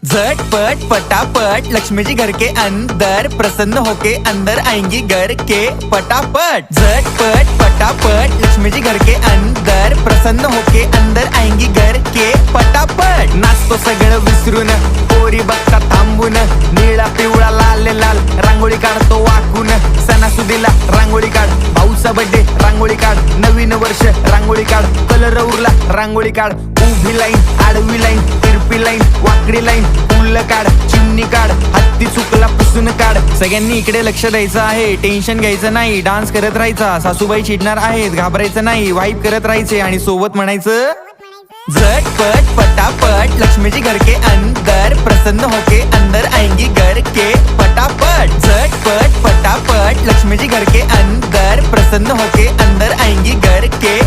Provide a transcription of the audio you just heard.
झटपट पटापट लक्ष्मी जी घर के अंदर, प्रसन्न होके अंदर आएंगी घर के पटापट। झटपट पटापट लक्ष्मी जी घर के अंदर, प्रसन्न होके अंदर आएंगी घर के पटापट। नाचतो सगळं विसरून, पोरी बघता थांबून, निळा पिवळा लाल लाल रांगोळी काढतो वाकून। सणासुदीला रांगोळी काढ, भाऊचा बर्थडे रांगोळी काढ, नवीन वर्ष रांगोळी काढ, कलर उरला रांगोळी काढ। उभी लाईन, आडवी लाईन, तिरपी लाईन, वाकडी लाईन, फुल काढ, चिमणी काढ, हत्ती चुकला पुसून काढ। सगळ्यांनी इकडे लक्ष द्यायचं आहे, टेन्शन घ्यायचं नाही, डान्स करत राहायचा। सासूबाई चिडणार आहेत, घाबरायचं नाही, वाईप करत राहायचे आणि सोबत म्हणायचं झटपट पटापट लक्ष्मी जी घर के अंदर, प्रसन्न होके अंदर आएंगी घर के पटापट। झटपट पटापट लक्ष्मी जी घर के अंदर, प्रसन्न होके अंदर आएंगी घर के